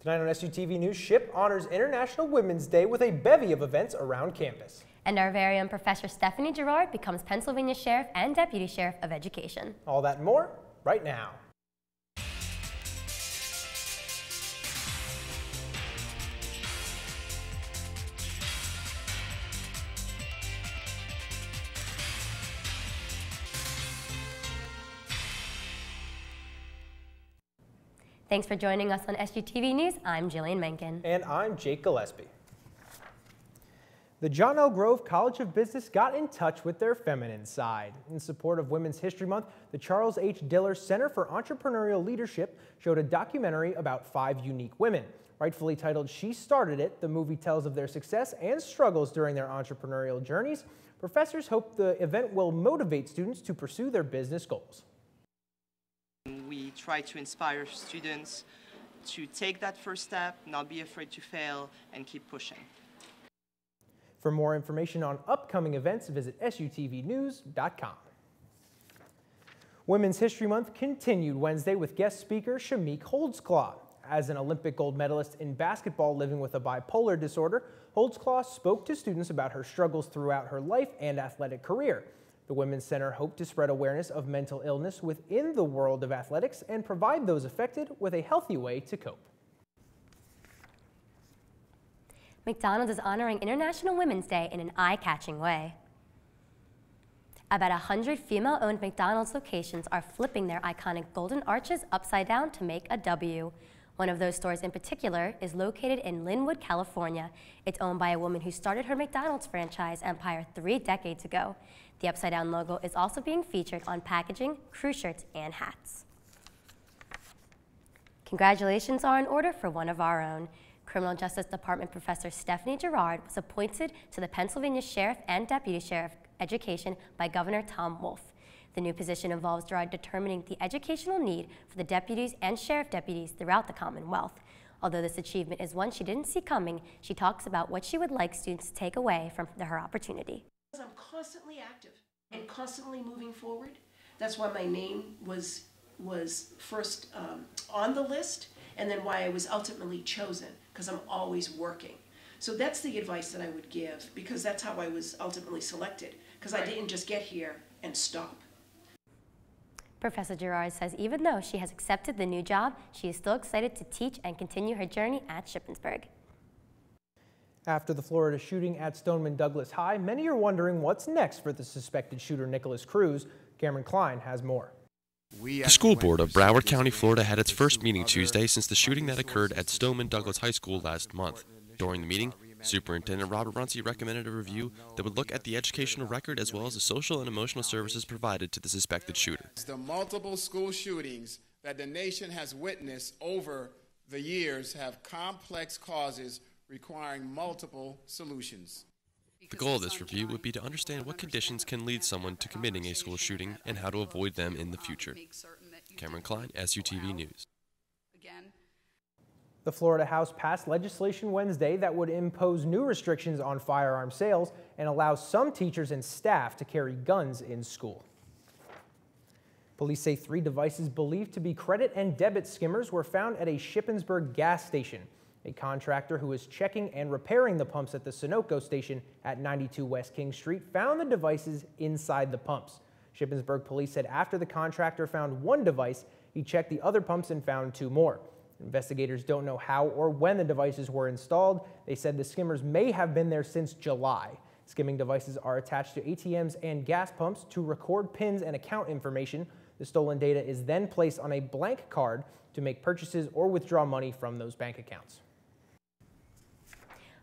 Tonight on SUTV News, SHIP honors International Women's Day with a bevy of events around campus. And our very own Professor Stephanie Gerard becomes Pennsylvania Sheriff and Deputy Sheriff of Education. All that and more right now. Thanks for joining us on SUTV News. I'm Jillian Menken. And I'm Jake Gillespie. The John L. Grove College of Business got in touch with their feminine side. In support of Women's History Month, the Charles H. Diller Center for Entrepreneurial Leadership showed a documentary about 5 unique women. Rightfully titled She Started It, the movie tells of their success and struggles during their entrepreneurial journeys. Professors hope the event will motivate students to pursue their business goals. We try to inspire students to take that first step, not be afraid to fail, and keep pushing. For more information on upcoming events, visit SUTVnews.com. Women's History Month continued Wednesday with guest speaker Shamik Holdsclaw. As an Olympic gold medalist in basketball living with a bipolar disorder, Holdsclaw spoke to students about her struggles throughout her life and athletic career. The Women's Center hoped to spread awareness of mental illness within the world of athletics and provide those affected with a healthy way to cope. McDonald's is honoring International Women's Day in an eye-catching way. About 100 female-owned McDonald's locations are flipping their iconic golden arches upside down to make a W. One of those stores in particular is located in Linwood, California. It's owned by a woman who started her McDonald's franchise empire 3 decades ago. The upside-down logo is also being featured on packaging, crew shirts, and hats. Congratulations are in order for one of our own. Criminal Justice Department Professor Stephanie Gerard was appointed to the Pennsylvania Sheriff and Deputy Sheriff Education by Governor Tom Wolf. The new position involves Gerard determining the educational need for the deputies and sheriff deputies throughout the Commonwealth. Although this achievement is one she didn't see coming, she talks about what she would like students to take away from her opportunity. I'm constantly active and constantly moving forward. That's why my name was first on the list, and then why I was ultimately chosen, because I'm always working. So that's the advice that I would give, because that's how I was ultimately selected, because I didn't just get here and stop. Professor Gerard says even though she has accepted the new job, she is still excited to teach and continue her journey at Shippensburg. After the Florida shooting at Stoneman Douglas High, many are wondering what's next for the suspected shooter Nicholas Cruz. Cameron Klein has more. The school board of Broward County, Florida had its first meeting Tuesday since the shooting that occurred at Stoneman Douglas High School last month. During the meeting, Superintendent Robert Runcie recommended a review that would look at the educational record as well as the social and emotional services provided to the suspected shooter. The multiple school shootings that the nation has witnessed over the years have complex causes requiring multiple solutions. The goal of this review would be to understand what conditions can lead someone to committing a school shooting and how to avoid them in the future. Cameron Klein, SUTV News. The Florida House passed legislation Wednesday that would impose new restrictions on firearm sales and allow some teachers and staff to carry guns in school. Police say 3 devices believed to be credit and debit skimmers were found at a Shippensburg gas station. A contractor who was checking and repairing the pumps at the Sunoco station at 92 West King Street found the devices inside the pumps. Shippensburg police said after the contractor found 1 device, he checked the other pumps and found 2 more. Investigators don't know how or when the devices were installed. They said the skimmers may have been there since July. Skimming devices are attached to ATMs and gas pumps to record pins and account information. The stolen data is then placed on a blank card to make purchases or withdraw money from those bank accounts.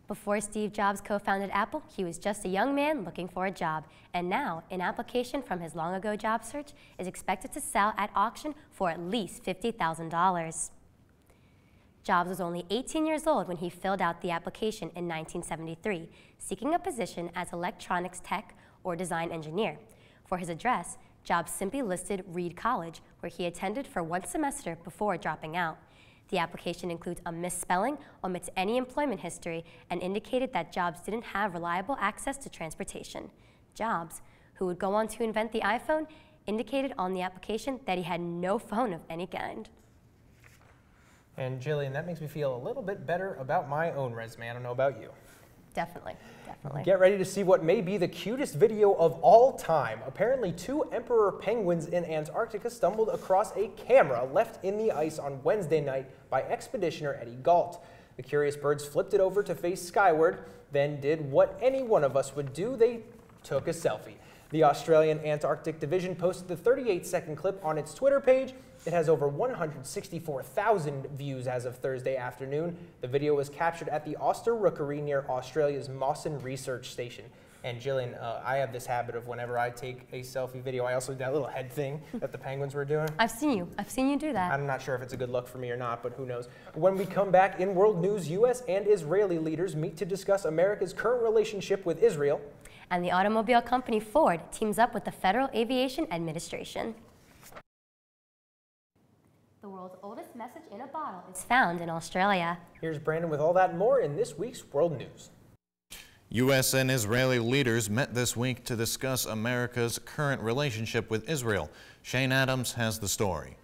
Before Steve Jobs co-founded Apple, he was just a young man looking for a job. And now, an application from his long-ago job search is expected to sell at auction for at least $50,000. Jobs was only 18 years old when he filled out the application in 1973, seeking a position as electronics tech or design engineer. For his address, Jobs simply listed Reed College, where he attended for 1 semester before dropping out. The application includes a misspelling, omits any employment history, and indicated that Jobs didn't have reliable access to transportation. Jobs, who would go on to invent the iPhone, indicated on the application that he had no phone of any kind. And Jillian, that makes me feel a little bit better about my own resume. I don't know about you. Definitely, definitely. Get ready to see what may be the cutest video of all time. Apparently, 2 emperor penguins in Antarctica stumbled across a camera left in the ice on Wednesday night by expeditioner Eddie Gault. The curious birds flipped it over to face skyward, then did what any one of us would do. They took a selfie. The Australian Antarctic Division posted the 38-second clip on its Twitter page. It has over 164,000 views as of Thursday afternoon. The video was captured at the Auster Rookery near Australia's Mawson Research Station. And Jillian, I have this habit of whenever I take a selfie video, I also do that little head thing that the penguins were doing. I've seen you do that. I'm not sure if it's a good look for me or not, but who knows. When we come back in world news, U.S. and Israeli leaders meet to discuss America's current relationship with Israel. And the automobile company Ford teams up with the Federal Aviation Administration. The world's oldest message in a bottle is found in Australia. Here's Brandon with all that and more in this week's World News. U.S. and Israeli leaders met this week to discuss America's current relationship with Israel. Shane Adams has the story.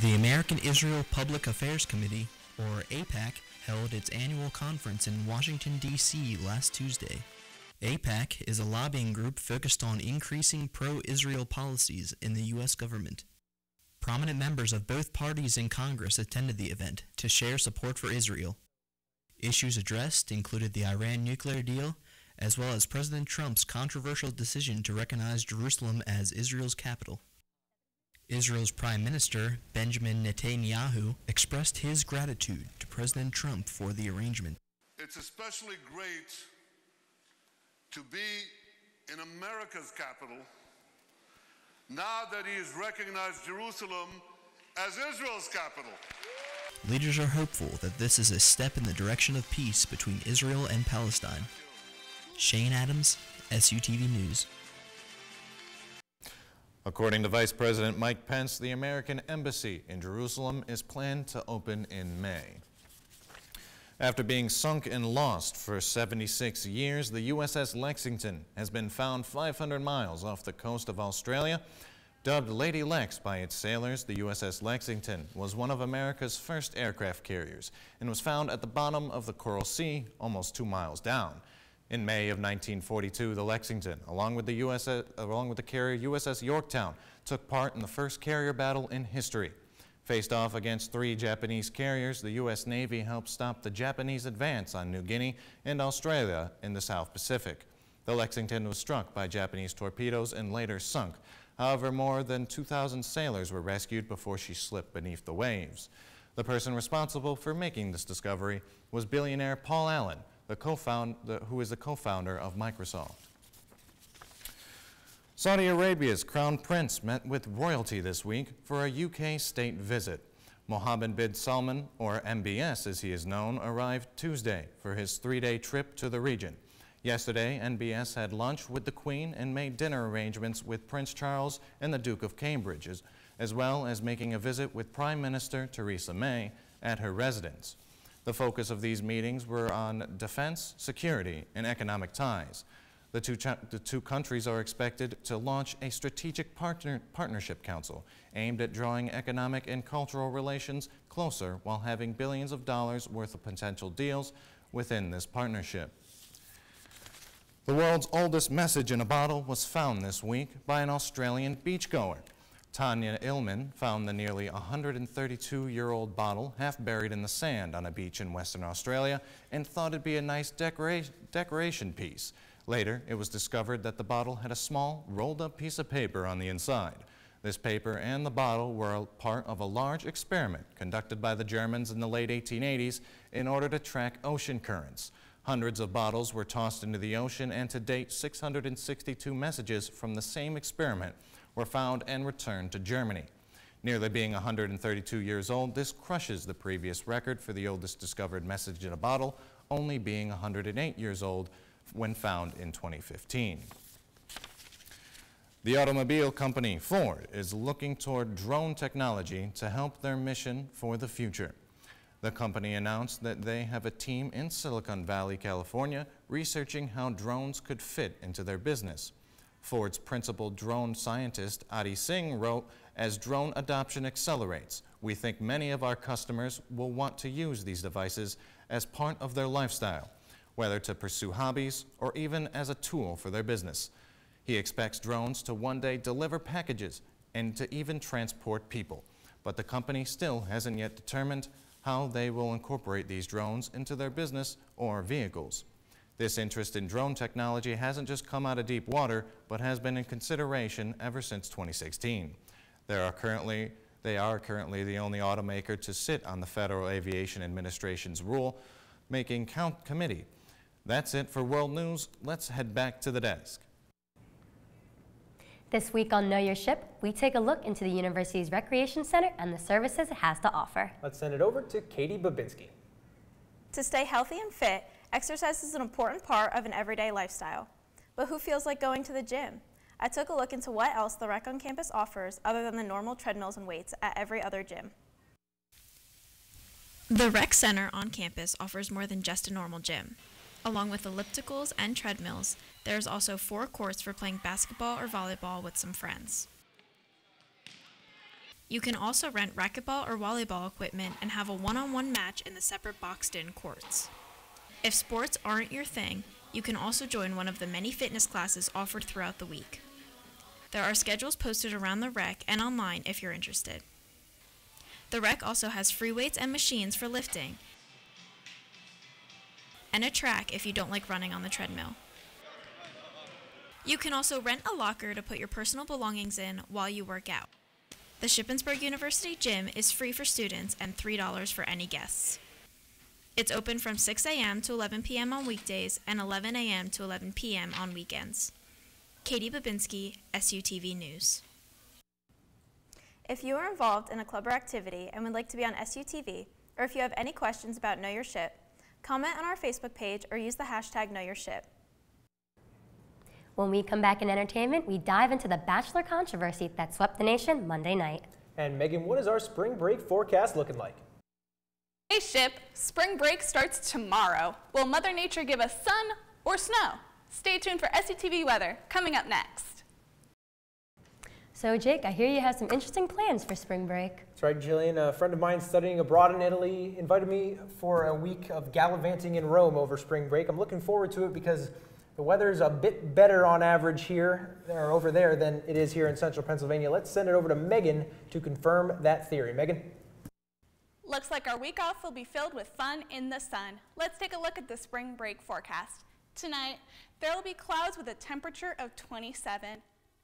The American-Israel Public Affairs Committee, or AIPAC, held its annual conference in Washington, D.C. last Tuesday. AIPAC is a lobbying group focused on increasing pro-Israel policies in the U.S. government. Prominent members of both parties in Congress attended the event to share support for Israel. Issues addressed included the Iran nuclear deal, as well as President Trump's controversial decision to recognize Jerusalem as Israel's capital. Israel's Prime Minister, Benjamin Netanyahu, expressed his gratitude to President Trump for the arrangement. It's especially great to be in America's capital now that he has recognized Jerusalem as Israel's capital. Leaders are hopeful that this is a step in the direction of peace between Israel and Palestine. Shane Adams, SUTV News. According to Vice President Mike Pence, the American Embassy in Jerusalem is planned to open in May. After being sunk and lost for 76 years, the USS Lexington has been found 500 miles off the coast of Australia. Dubbed Lady Lex by its sailors, the USS Lexington was one of America's first aircraft carriers and was found at the bottom of the Coral Sea, almost 2 miles down. In May of 1942, the Lexington, along with the carrier USS Yorktown, took part in the first carrier battle in history. Faced off against 3 Japanese carriers, the U.S. Navy helped stop the Japanese advance on New Guinea and Australia in the South Pacific. The Lexington was struck by Japanese torpedoes and later sunk. However, more than 2,000 sailors were rescued before she slipped beneath the waves. The person responsible for making this discovery was billionaire Paul Allen, who is the co-founder of Microsoft. Saudi Arabia's Crown Prince met with royalty this week for a UK state visit. Mohammed bin Salman, or MBS as he is known, arrived Tuesday for his 3-day trip to the region. Yesterday, MBS had lunch with the Queen and made dinner arrangements with Prince Charles and the Duke of Cambridge, as well as making a visit with Prime Minister Theresa May at her residence. The focus of these meetings were on defense, security, and economic ties. The two countries are expected to launch a strategic partnership council aimed at drawing economic and cultural relations closer while having billions of dollars worth of potential deals within this partnership. The world's oldest message in a bottle was found this week by an Australian beachgoer. Tanya Illman found the nearly 132-year-old bottle half buried in the sand on a beach in Western Australia and thought it'd be a nice decoration piece. Later, it was discovered that the bottle had a small, rolled-up piece of paper on the inside. This paper and the bottle were part of a large experiment conducted by the Germans in the late 1880s in order to track ocean currents. Hundreds of bottles were tossed into the ocean, and to date, 662 messages from the same experiment were found and returned to Germany. Nearly being 132 years old, this crushes the previous record for the oldest discovered message in a bottle, only being 108 years old when found in 2015. The automobile company Ford is looking toward drone technology to help their mission for the future. The company announced that they have a team in Silicon Valley, California, researching how drones could fit into their business. Ford's principal drone scientist, Adi Singh, wrote, "As drone adoption accelerates, we think many of our customers will want to use these devices as part of their lifestyle, whether to pursue hobbies or even as a tool for their business." He expects drones to one day deliver packages and to even transport people, but the company still hasn't yet determined how they will incorporate these drones into their business or vehicles. This interest in drone technology hasn't just come out of deep water, but has been in consideration ever since 2016. They are currently the only automaker to sit on the Federal Aviation Administration's rule-making committee. That's it for World News. Let's head back to the desk. This week on Know Your Ship, we take a look into the university's recreation center and the services it has to offer. Let's send it over to Katie Babinski. To stay healthy and fit, exercise is an important part of an everyday lifestyle. But who feels like going to the gym? I took a look into what else the rec on campus offers other than the normal treadmills and weights at every other gym. The rec center on campus offers more than just a normal gym. Along with ellipticals and treadmills, there's also 4 courts for playing basketball or volleyball with some friends. You can also rent racquetball or volleyball equipment and have a one-on-one match in the separate boxed-in courts. If sports aren't your thing, you can also join one of the many fitness classes offered throughout the week. There are schedules posted around the rec and online if you're interested. The rec also has free weights and machines for lifting, and a track if you don't like running on the treadmill. You can also rent a locker to put your personal belongings in while you work out. The Shippensburg University Gym is free for students and $3 for any guests. It's open from 6 a.m. to 11 p.m. on weekdays and 11 a.m. to 11 p.m. on weekends. Katie Babinski, SUTV News. If you are involved in a club or activity and would like to be on SUTV, or if you have any questions about Know Your Ship, comment on our Facebook page or use the hashtag KnowYourShip. When we come back in entertainment, we dive into the Bachelor controversy that swept the nation Monday night. And Megan, what is our spring break forecast looking like? Hey Ship, spring break starts tomorrow. Will Mother Nature give us sun or snow? Stay tuned for SUTV weather coming up next. So Jake, I hear you have some interesting plans for spring break. That's right, Jillian. A friend of mine studying abroad in Italy invited me for a week of gallivanting in Rome over spring break. I'm looking forward to it because the weather's a bit better on average here or over there than it is here in central Pennsylvania. Let's send it over to Megan to confirm that theory. Megan? Looks like our week off will be filled with fun in the sun. Let's take a look at the spring break forecast. Tonight, there will be clouds with a temperature of 27.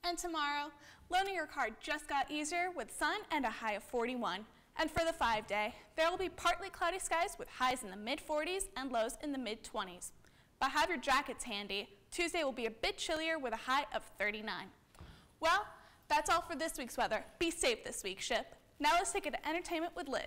And tomorrow, loaning your car just got easier with sun and a high of 41. And for the 5-day, there will be partly cloudy skies with highs in the mid-40s and lows in the mid-20s. But have your jackets handy. Tuesday will be a bit chillier with a high of 39. Well, that's all for this week's weather. Be safe this week, Ship. Now let's take it to entertainment with Liz.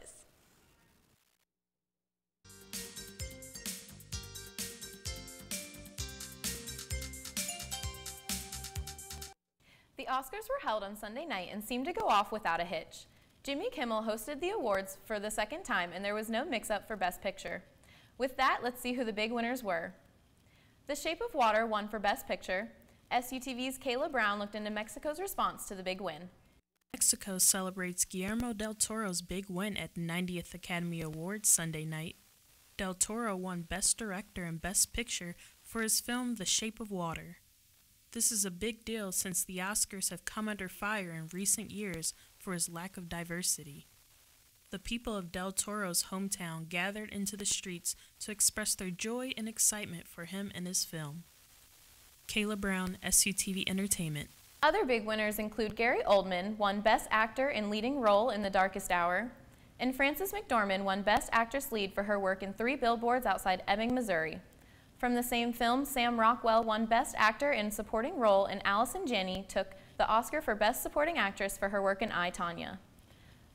The Oscars were held on Sunday night and seemed to go off without a hitch. Jimmy Kimmel hosted the awards for the second time, and there was no mix-up for Best Picture. With that, let's see who the big winners were. The Shape of Water won for Best Picture. SUTV's Kayla Brown looked into Mexico's response to the big win. Mexico celebrates Guillermo del Toro's big win at the 90th Academy Awards Sunday night. Del Toro won Best Director and Best Picture for his film The Shape of Water. This is a big deal since the Oscars have come under fire in recent years for his lack of diversity. The people of Del Toro's hometown gathered into the streets to express their joy and excitement for him and his film. Kayla Brown, SUTV Entertainment. Other big winners include Gary Oldman won Best Actor in Leading Role in The Darkest Hour, and Frances McDormand won Best Actress Lead for her work in 3 Billboards Outside Ebbing, Missouri. From the same film, Sam Rockwell won Best Actor in Supporting Role, and Allison Janney took the Oscar for Best Supporting Actress for her work in I, Tonya.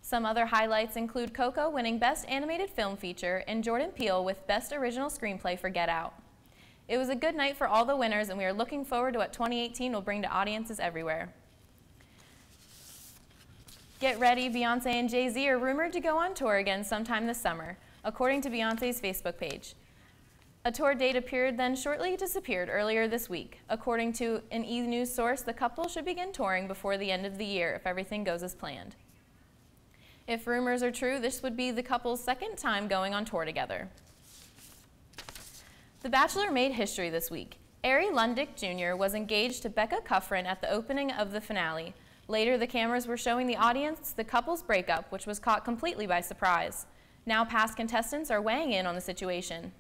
Some other highlights include Coco winning Best Animated Film Feature and Jordan Peele with Best Original Screenplay for Get Out. It was a good night for all the winners, and we are looking forward to what 2018 will bring to audiences everywhere. Get ready, Beyonce and Jay-Z are rumored to go on tour again sometime this summer, according to Beyonce's Facebook page. A tour date appeared, then shortly disappeared earlier this week. According to an E! News source, the couple should begin touring before the end of the year if everything goes as planned. If rumors are true, this would be the couple's second time going on tour together. The Bachelor made history this week. Ari Lundick Jr. was engaged to Becca Kufrin at the opening of the finale. Later, the cameras were showing the audience the couple's breakup, which was caught completely by surprise. Now past contestants are weighing in on the situation.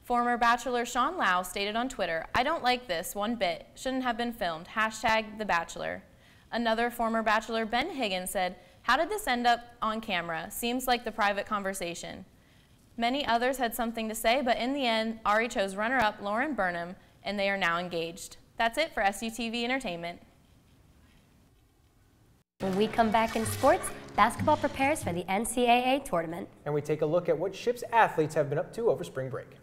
Former Bachelor Sean Lau stated on Twitter, "I don't like this one bit. Shouldn't have been filmed. # The Bachelor." Another former Bachelor, Ben Higgins, said, "How did this end up on camera? Seems like the private conversation." Many others had something to say, but in the end, Ari chose runner-up Lauren Burnham, and they are now engaged. That's it for SUTV Entertainment. When we come back in sports, basketball prepares for the NCAA tournament. And we take a look at what SHIP's athletes have been up to over spring break.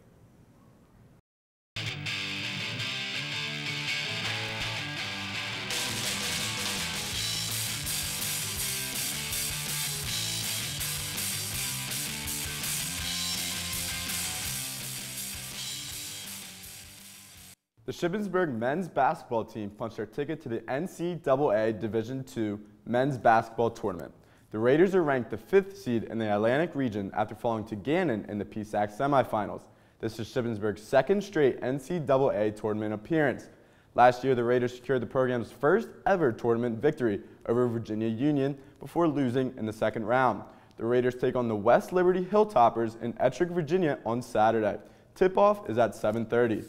The Shippensburg men's basketball team punched their ticket to the NCAA Division II men's basketball tournament. The Raiders are ranked the 5th seed in the Atlantic region after falling to Gannon in the PSAC semifinals. This is Shippensburg's second straight NCAA tournament appearance. Last year, the Raiders secured the program's first ever tournament victory over Virginia Union before losing in the second round. The Raiders take on the West Liberty Hilltoppers in Ettrick, Virginia on Saturday. Tip-off is at 7:30.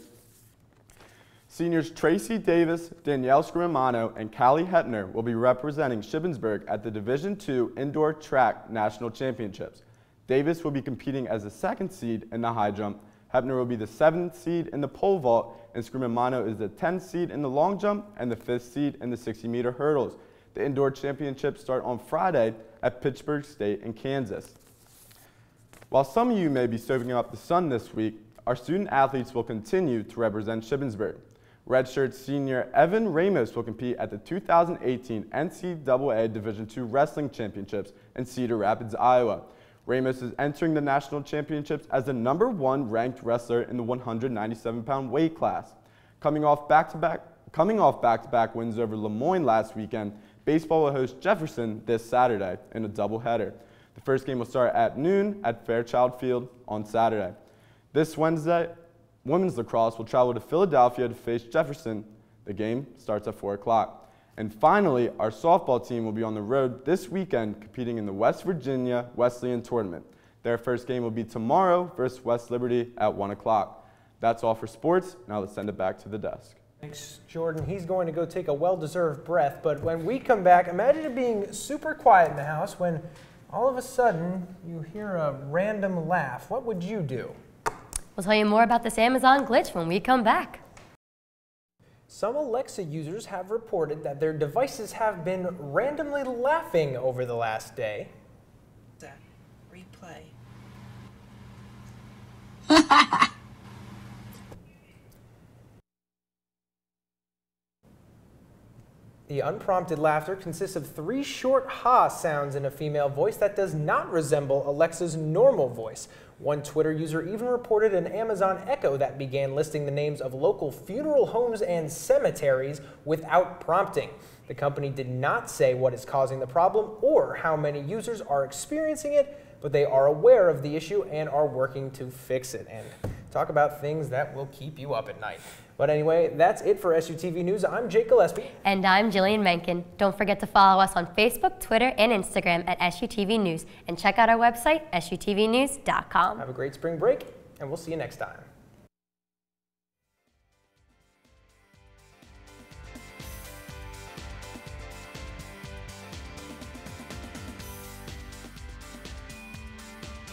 Seniors Tracy Davis, Danielle Scrimano, and Callie Hepner will be representing Shippensburg at the Division II Indoor Track National Championships. Davis will be competing as the 2nd seed in the high jump, Hepner will be the 7th seed in the pole vault, and Scrimano is the 10th seed in the long jump and the 5th seed in the 60-meter hurdles. The indoor championships start on Friday at Pittsburgh State in Kansas. While some of you may be soaking up the sun this week, our student athletes will continue to represent Shippensburg. Redshirt senior Evan Ramos will compete at the 2018 NCAA Division II Wrestling Championships in Cedar Rapids, Iowa. Ramos is entering the national championships as the #1 ranked wrestler in the 197-pound weight class. Coming off back-to-back wins over Lemoyne last weekend, baseball will host Jefferson this Saturday in a doubleheader. The first game will start at noon at Fairchild Field on Saturday. This Wednesday, women's lacrosse will travel to Philadelphia to face Jefferson. The game starts at 4 o'clock. And finally, our softball team will be on the road this weekend competing in the West Virginia Wesleyan Tournament. Their first game will be tomorrow versus West Liberty at 1 o'clock. That's all for sports. Now let's send it back to the desk. Thanks, Jordan. He's going to go take a well-deserved breath, but when we come back, imagine it being super quiet in the house when all of a sudden you hear a random laugh. What would you do? We'll tell you more about this Amazon glitch when we come back. Some Alexa users have reported that their devices have been randomly laughing over the last day. Replay. The unprompted laughter consists of 3 short ha sounds in a female voice that does not resemble Alexa's normal voice. One Twitter user even reported an Amazon Echo that began listing the names of local funeral homes and cemeteries without prompting. The company did not say what is causing the problem or how many users are experiencing it, but they are aware of the issue and are working to fix it. And talk about things that will keep you up at night. But anyway, that's it for SUTV News. I'm Jake Gillespie. And I'm Jillian Menken. Don't forget to follow us on Facebook, Twitter, and Instagram at SUTV News. And check out our website, SUTVnews.com. Have a great spring break, and we'll see you next time.